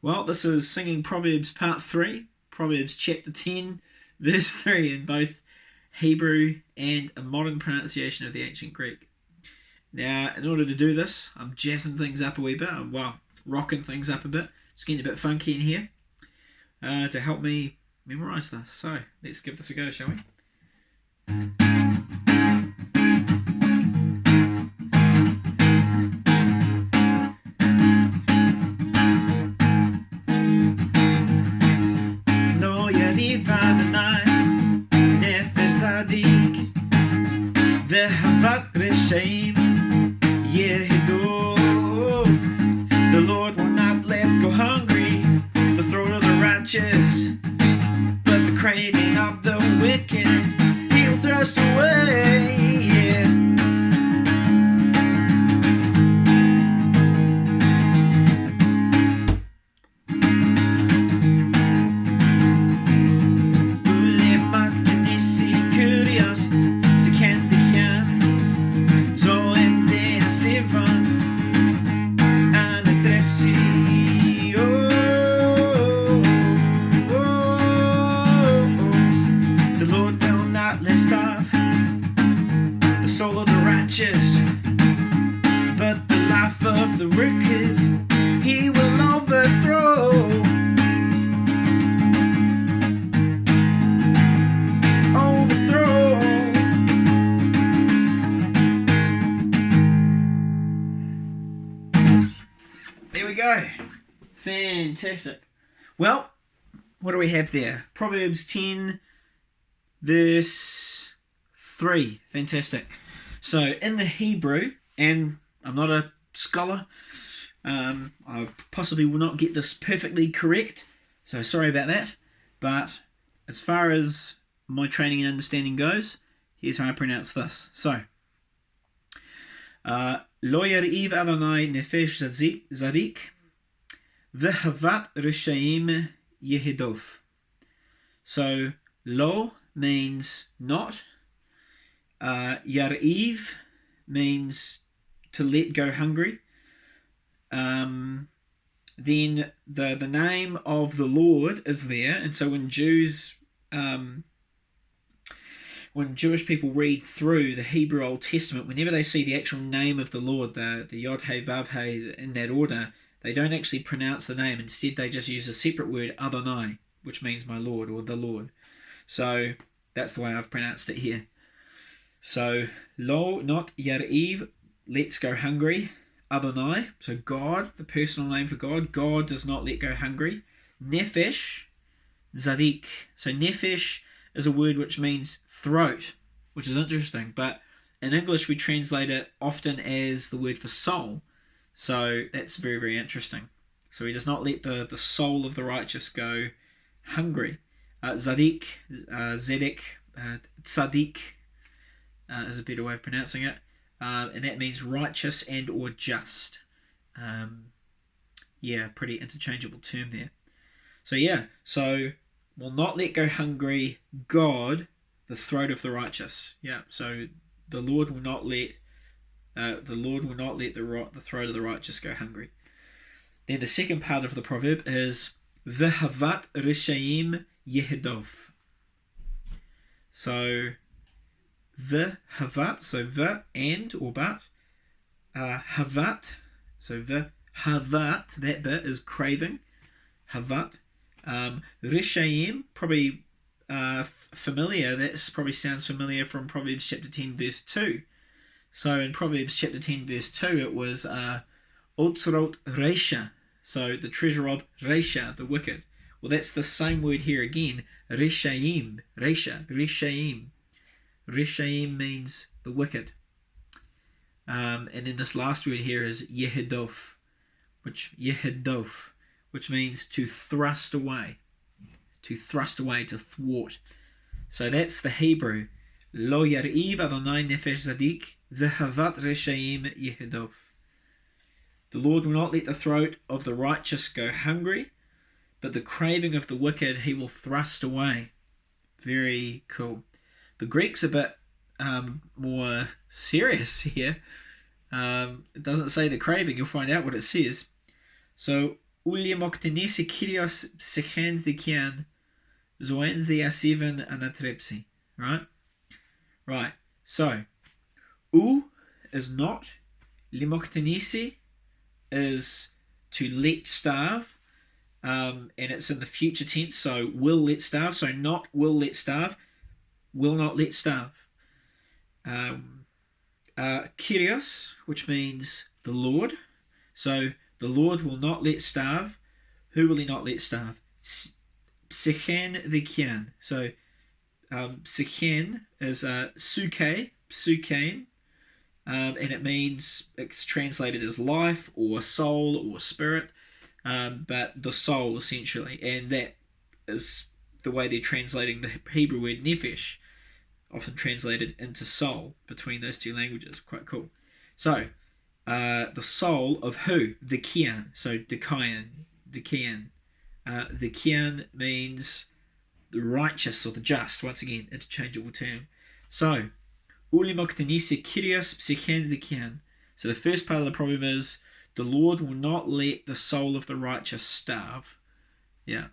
Well, this is Singing Proverbs Part 3, Proverbs chapter 10, verse 3 in both Hebrew and a modern pronunciation of the ancient Greek. Now, in order to do this, I'm jazzing things up a wee bit, rocking things up a bit, just getting a bit funky in here to help me memorise this. So, let's give this a go, shall we? The Lord will not let go hungry the throat of the righteous, but the craving of the wicked he'll thrust away. The soul of the righteous, but the life of the wicked he will overthrow. Overthrow. There we go. Fantastic. Well, what do we have there? Proverbs 10 verse 3. Fantastic. So in the Hebrew, and I'm not a scholar, I possibly will not get this perfectly correct, so sorry about that, but as far as my training and understanding goes, here's how I pronounce this. So Lo yariv Adonai nefesh zadik v'havat rishaim yehidov. So lo means not, Yariv means to let go hungry. Then the name of the Lord is there, and so when Jews, when Jewish people read through the Hebrew Old Testament, whenever they see the actual name of the Lord, the Yod He Vav He in that order, they don't actually pronounce the name. Instead, they just use a separate word, Adonai, which means my Lord or the Lord. So that's the way I've pronounced it here. So, lo, not yariv, let's go hungry. Adonai, so God, the personal name for God. God does not let go hungry. Nefesh, zadik. So nefesh is a word which means throat, which is interesting. But in English we translate it often as the word for soul. So that's very, very interesting. So he does not let the soul of the righteous go hungry. Zadik, Zedek, Tzadik is a better way of pronouncing it, and that means righteous and or just. Pretty interchangeable term there. So will not let go hungry God the throat of the righteous. So the Lord will not let the throat of the righteous go hungry. Then the second part of the proverb is v'havat rishaim yehidov. So the havat, so the and or but, havat, so the havat, that bit is craving, havat. Rishaim, probably familiar, that probably sounds familiar from Proverbs chapter 10 verse 2. So in Proverbs chapter 10 verse 2 it was Otzrot Resha, so the treasure of Resha, the wicked. Well, that's the same word here again, Reshaim, Resha, Reshaim. Reshaim means the wicked. And then this last word here is Yehidov, which means to thrust away, to thwart. So that's the Hebrew. Lo yariv Adonai nefesh zadik v'havat reshaim Yehidov. The Lord will not let the throat of the righteous go hungry, but the craving of the wicked he will thrust away. Very cool. The Greek's a bit more serious here. It doesn't say the craving. You'll find out what it says. So Uliemoktenisi Kyrios Psychen Dikian Zoen Theasiven Anatrepsi. Right? Right. So, U is not. Limoktenisi is to let starve. And it's in the future tense, so will let starve. So not will let starve, will not let starve. Kyrios, which means the Lord. So the Lord will not let starve. Who will he not let starve? Psychen the kian. So psychen is suke, psychein, and it means, it's translated as life or soul or spirit, but the soul essentially, and that is the way they're translating the Hebrew word nephesh, often translated into soul between those two languages. Quite cool. So, the soul of who? The kian. So, dekayan. The kian means the righteous or the just. Once again, interchangeable term. So, ulimoktenisi kyrios psychen the kian. So, the first part of the proverb is, the Lord will not let the soul of the righteous starve. Yeah.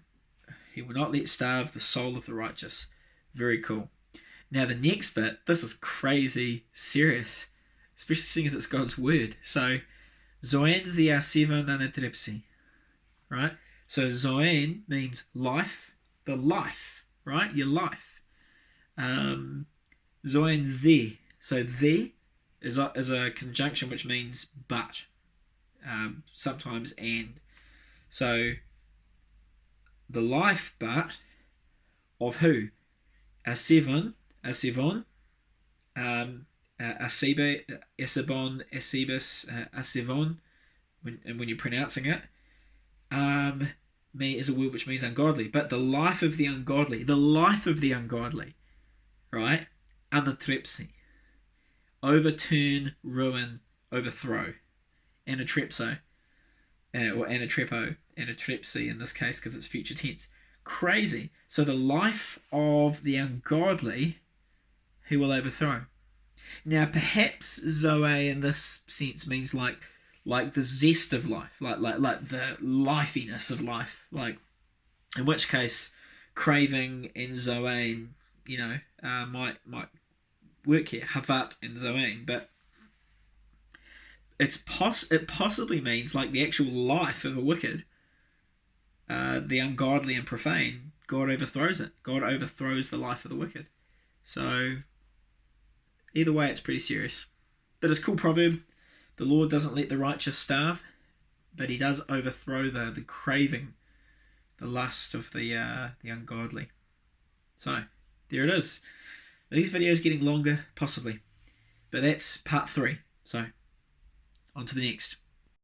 He will not let starve the soul of the righteous. Very cool. Now the next bit, this is crazy serious, especially seeing as it's God's word. So, Zoen theasiva nanatrepsi. Right? So Zoen means life, the life, right? Your life. Zoen the. So the is a conjunction which means but. Sometimes and. So the life but of who? Asivon, Asibon, Asibus, Asivon, when you're pronouncing it, is a word which means ungodly. But the life of the ungodly, right? Anatrepsi, overturn, ruin, overthrow. Anatrepso, or anatrepo, anatrepsi in this case because it's future tense. Crazy. So the life of the ungodly, who will overthrow. Now perhaps Zoe in this sense means like the zest of life, like the lifiness of life, like, in which case craving and Zoe, might work here, Havat and Zoe, but it possibly means like the actual life of a wicked, the ungodly and profane. God overthrows it. God overthrows the life of the wicked. So either way, it's pretty serious. But it's a cool proverb. The Lord doesn't let the righteous starve, but he does overthrow the craving, the lust of the ungodly. So there it is. Are these videos getting longer? Possibly. But that's part 3. So on to the next.